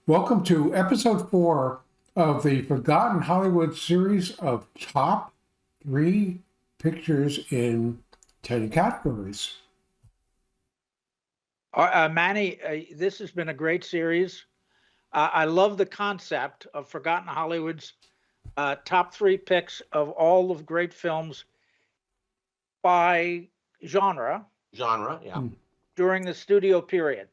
Welcome to episode 4 of the Forgotten Hollywood series of top 3 pictures in 10 categories. Manny, this has been a great series. I love the concept of Forgotten Hollywood's top 3 picks of all of great films by genre Yeah. during the studio period.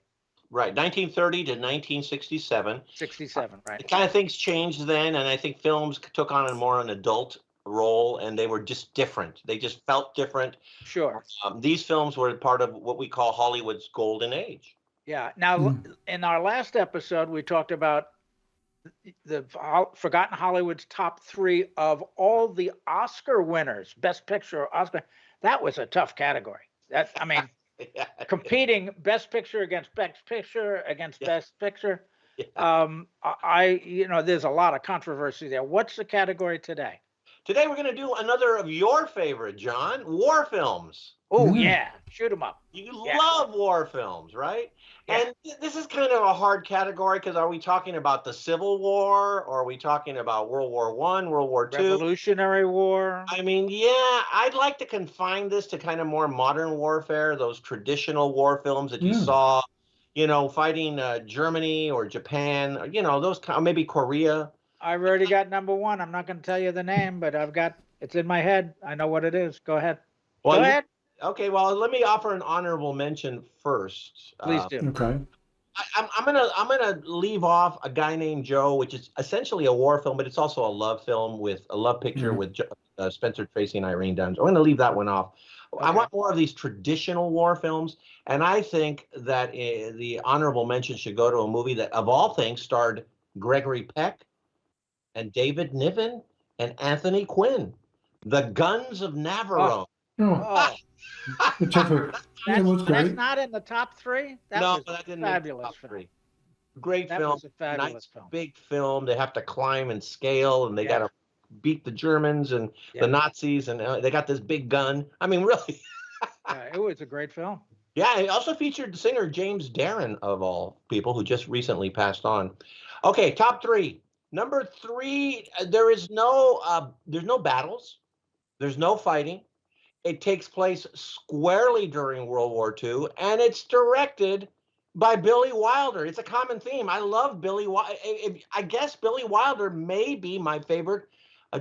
Right, 1930 to 1967. 67, right. Kind of things changed then, and I think films took on an adult role, and they were just different. They just felt different. Sure. These films were part of what we call Hollywood's golden age. Yeah. Now, in our last episode, we talked about the Forgotten Hollywood's top 3 of all the Oscar winners, Best Picture, Oscar. That was a tough category. Competing Best Picture against Best Picture against Best Picture. There's a lot of controversy there. What's the category today? Today we're going to do another of your favorite, John, war films. Oh, yeah. Shoot them up. You love war films, right? Yeah. And this is kind of a hard category because are we talking about the Civil War, or are we talking about World War I, World War II? Revolutionary War. I mean, I'd like to confine this to kind of more modern warfare, those traditional war films that you saw, fighting Germany or Japan, those maybe Korea. I've already got number 1. I'm not going to tell you the name, but it's in my head. I know what it is. Go ahead. Go ahead. Okay, well, let me offer an honorable mention first. Please do. Okay. I'm gonna leave off A Guy Named Joe, which is essentially a war film, but it's also a love film with a love picture with Spencer Tracy and Irene Dunne. I'm gonna leave that one off. Okay. I want more of these traditional war films, and I think that the honorable mention should go to a movie that, of all things, starred Gregory Peck and David Niven and Anthony Quinn, The Guns of Navarone. That's not in the top 3? That didn't fabulous film. 3. Great that film. Was a fabulous film. Big film. They have to climb and scale, and they got to beat the Germans and the Nazis, and they got this big gun. I mean, really. It was a great film. Yeah, it also featured singer James Darren, of all people, who just recently passed on. Okay, top 3. Number 3, there's no battles. There's no fighting. It takes place squarely during World War II, and it's directed by Billy Wilder. It's a common theme. I love Billy Wilder. I guess Billy Wilder may be my favorite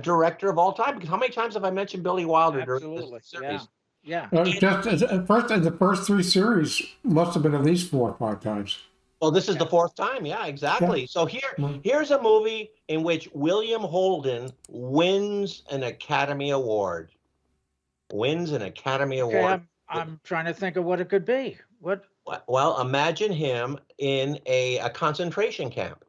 director of all time, because how many times have I mentioned Billy Wilder during this series? Yeah. The first 3 series must have been at least 4 or 5 times. Well, this is the 4th time. Yeah, exactly. Yeah. So here's a movie in which William Holden wins an Academy Award. Award. I'm trying to think of what it could be. What? Well, imagine him in a concentration camp.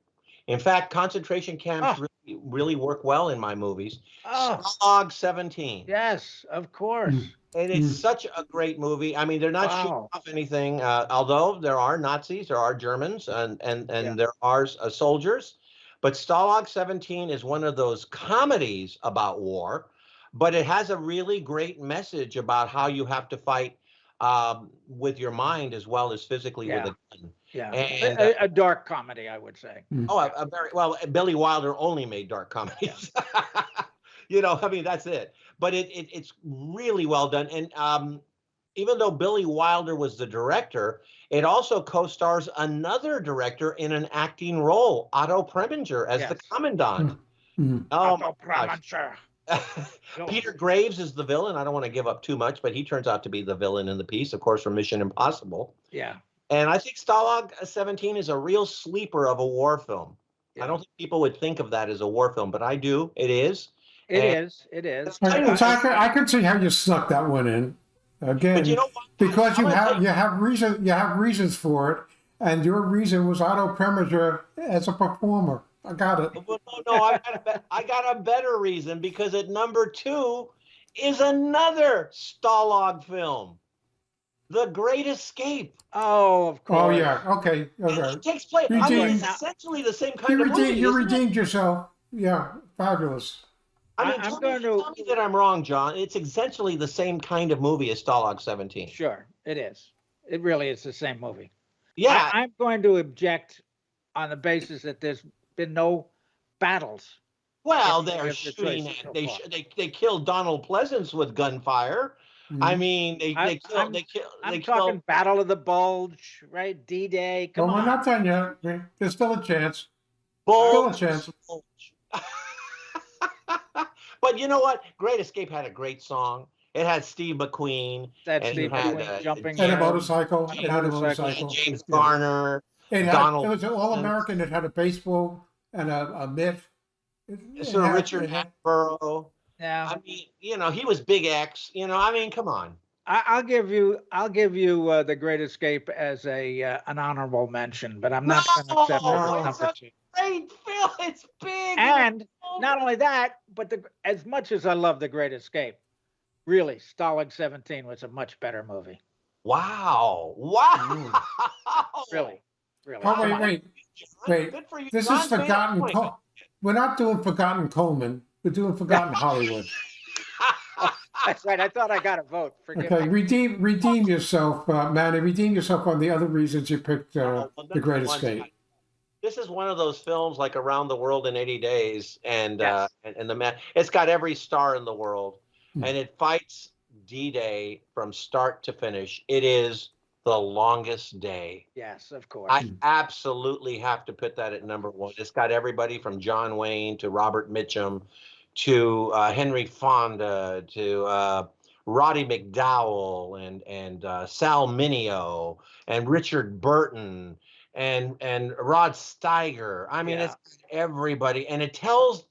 In fact, concentration camps really work well in my movies. Stalag 17. Yes, of course. And it's such a great movie. I mean, they're not shooting off anything, although there are Nazis, there are Germans, and there are soldiers. But Stalag 17 is one of those comedies about war, but it has a really great message about how you have to fight with your mind as well as physically with a gun. Yeah, and, a dark comedy, I would say. A very well. Billy Wilder only made dark comedies. Yeah. I mean, that's it. But it's really well done. And even though Billy Wilder was the director, it also co-stars another director in an acting role, Otto Preminger, as the commandant. Otto Preminger. Peter Graves is the villain. I don't want to give up too much, but he turns out to be the villain in the piece, of course, from Mission Impossible. Yeah. And I think Stalag 17 is a real sleeper of a war film. Yeah. I don't think people would think of that as a war film, but I do. It is. It is. I can see how you snuck that one in. Again, but you know what? Because you have reasons for it, and your reason was Otto Preminger as a performer. I got it. No, I got a better reason, because at number 2 is another Stalag film, The Great Escape. Oh, of course. Oh, yeah. Okay. It takes place. It's essentially the same kind of movie. You redeemed yourself. Yeah, fabulous. I mean, tell me that I'm wrong, John. It's essentially the same kind of movie as Stalag 17. Sure, it is. It really is the same movie. Yeah. I'm going to object on the basis that there's been no battles. Well, in any they're of the shooting choices at so they far. they killed Donald Pleasance with gunfire. I Mhm. mean, I'm I'm they I'm kill. talking Battle of the Bulge, right? D-Day. Come Well, we're on. not done yet. There's still a chance. Still a Bulge. chance. But you know what? Great Escape had a great song. It had Steve McQueen, That and he Steve had McQueen jumping And a there, motorcycle. on It a had a motorcycle. motorcycle. James Yeah. Garner, It Donald was all Pleasance, American. It had a baseball and a mitt. It Sir Richard it had Attenborough. Yeah. I mean, he was Big X. I mean, come on. I'll give you the Great Escape as a an honorable mention, but I'm No, not going to accept it as No. it's number a two. great film. It's big. And not only that, but as much as I love The Great Escape, really, Stalag 17 was a much better movie. Wow. Wow. Really, really. Oh, Come wait, on. wait, John. wait. Good for you, This John. is Made a Forgotten. point. We're not doing Forgotten Coleman. We're doing Forgotten Hollywood. That's right. I thought I got a vote. Forgive Okay, me. redeem yourself, Manny. Redeem yourself on the other reasons you picked Well, The Great once again, Escape. this is one of those films like Around the World in 80 Days, and Yes. and the man, it's got every star in the world, Hmm. and it fights D-Day from start to finish. It is the longest day. Yes, of course. I absolutely have to put that at number one. It's got everybody from John Wayne to Robert Mitchum to Henry Fonda to Roddy McDowell and Sal Mineo and Richard Burton and Rod Steiger. I mean, Yeah. it's everybody, and it tells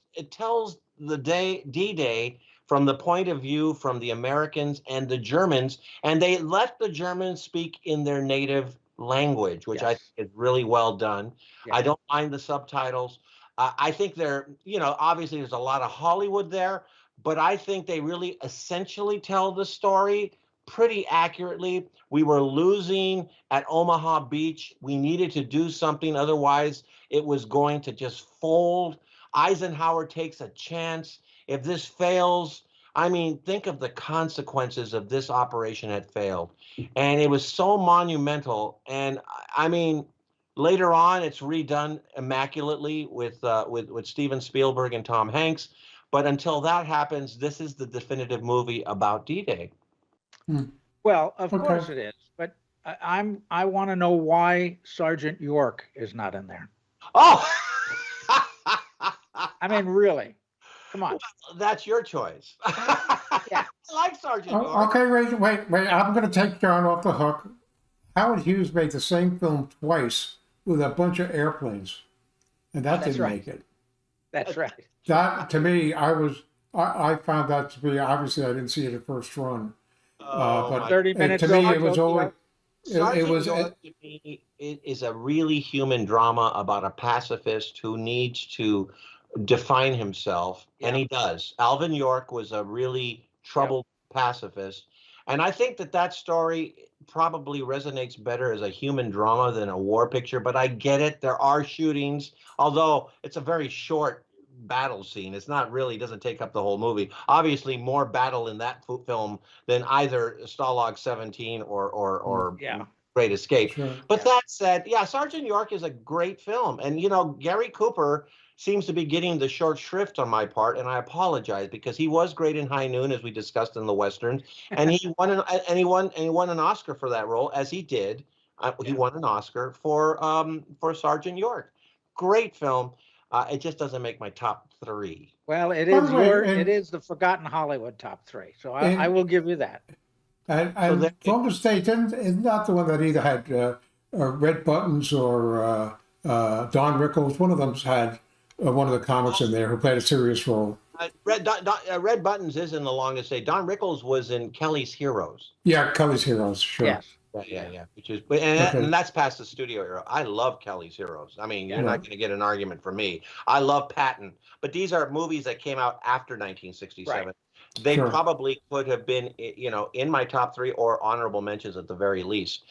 the day D-Day from the point of view from the Americans and the Germans, and they let the Germans speak in their native language, which I Yes. think is really well done. Yeah. I don't mind the subtitles. I think obviously there's a lot of Hollywood there, but I think they really essentially tell the story pretty accurately. We were losing at Omaha Beach. We needed to do something, otherwise, it was going to just fold. Eisenhower takes a chance. If this fails, I mean, think of the consequences of this operation had failed. And it was so monumental. And I mean, later on, it's redone immaculately with Steven Spielberg and Tom Hanks. But until that happens, this is the definitive movie about D-Day. Well, of Okay. course it is. But I want to know why Sergeant York is not in there. Oh, I mean, really. Come on. that's your choice. Yeah. I like Sergeant Oh, York. okay, wait. I'm going to take John off the hook. Howard Hughes made the same film twice with a bunch of airplanes, and that That's didn't right. make it. That's right. That, to me, I found that to be, obviously I didn't see it at first run. But 30 minutes to me, over it was Tokyo. always, Sergeant was York to me is a really human drama about a pacifist who needs to define himself, and he does. Alvin York was a really troubled pacifist, and I think that story probably resonates better as a human drama than a war picture. But I get it. There are shootings, although it's a very short battle scene. It's not really, doesn't take up the whole movie. Obviously, more battle in that film than either Stalag 17 or Yeah. Great Escape. sure. But that said, yeah, Sergeant York is a great film. And, Gary Cooper seems to be getting the short shrift on my part, and I apologize, because he was great in High Noon, as we discussed in the Westerns, and he won an Oscar for that role, as he did. He won an Oscar for Sergeant York. Great film. It just doesn't make my top three. Well, it By is the way, it is the Forgotten Hollywood top three. So I and- will give you that. And that- Golden State isn't that the one that either had Red Buttons or Don Rickles? One of them's had one of the comics in there who played a serious role. Red Buttons is in The Longest Day. Don Rickles was in Kelly's Heroes. Yeah, Kelly's Heroes, sure. Yes. Yeah. Okay. And that's past the studio era. I love Kelly's Heroes. I mean, you're not going to get an argument from me. I love Patton, but these are movies that came out after 1967. Right. They Sure. probably could have been, in my top three or honorable mentions at the very least.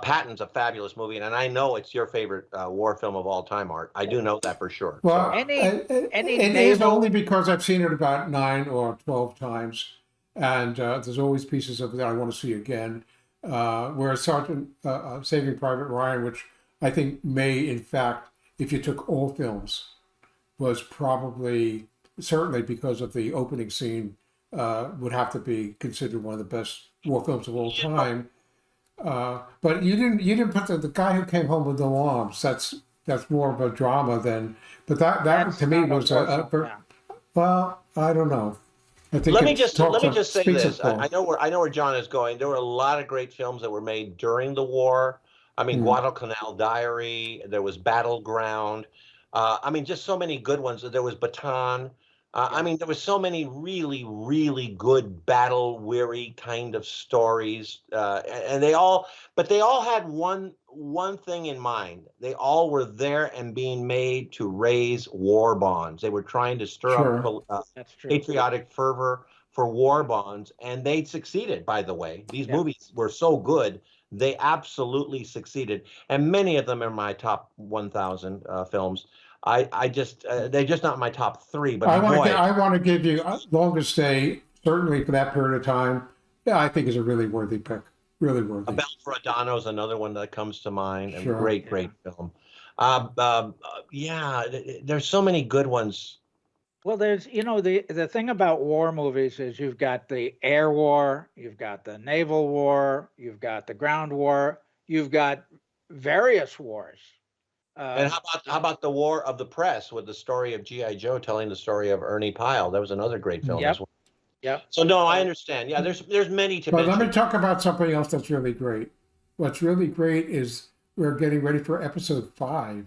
Patton's a fabulous movie, and I know it's your favorite war film of all time, Art. I do know that for sure. Well, Any it is only because I've seen it about 9 or 12 times, and there's always pieces of it that I want to see again. Whereas Sergeant Saving Private Ryan, which I think may in fact if you took all films, was probably, certainly because of the opening scene, would have to be considered one of the best war films of all time. But you didn't put the guy who came home with no arms. That's more of a drama than. But that That's to me not was a yeah. well, I don't know. I think Let me it just say speaks this. of I know where John is going. There were a lot of great films that were made during the war. I mean, Guadalcanal Diary. There was Battleground. I mean, just so many good ones. There was Baton. I mean, there was so many really, really good battle-weary kind of stories, and they all had one thing in mind. They all were there and being made to raise war bonds. They were trying to stir Sure. up That's true. patriotic fervor for war bonds, and they succeeded. By the way, these Yeah. movies were so good. They absolutely succeeded, and many of them are my top 1,000 films. I just they're just not my top three, but I want to give you Longest Day, certainly for that period of time. Yeah, I think is a really worthy pick. Really A worthy. Bell for Adano is another one that comes to mind. And Sure. great film. Yeah, there's so many good ones. Well, there's, the thing about war movies is you've got the air war, you've got the naval war, you've got the ground war, you've got various wars. And how about the War of the Press with the story of G.I. Joe telling the story of Ernie Pyle? That was another great film as well. Yep. So no, I understand. Yeah, there's many to But mention. let me talk about something else that's really great. What's really great is we're getting ready for episode 5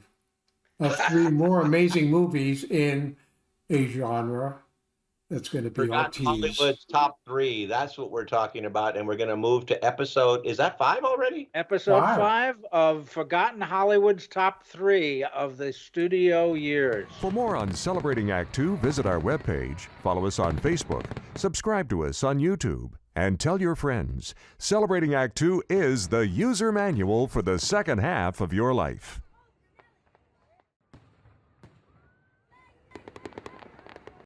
of 3 more amazing movies in a genre that's going to be our Forgotten tease. Hollywood's top 3. That's what we're talking about, and we're going to move to episode. Is that 5 already? Episode 5. 5 of Forgotten Hollywood's top 3 of the studio years. For more on Celebrating Act Two, visit our webpage, follow us on Facebook, subscribe to us on YouTube, and tell your friends. Celebrating Act Two is the user manual for the second half of your life.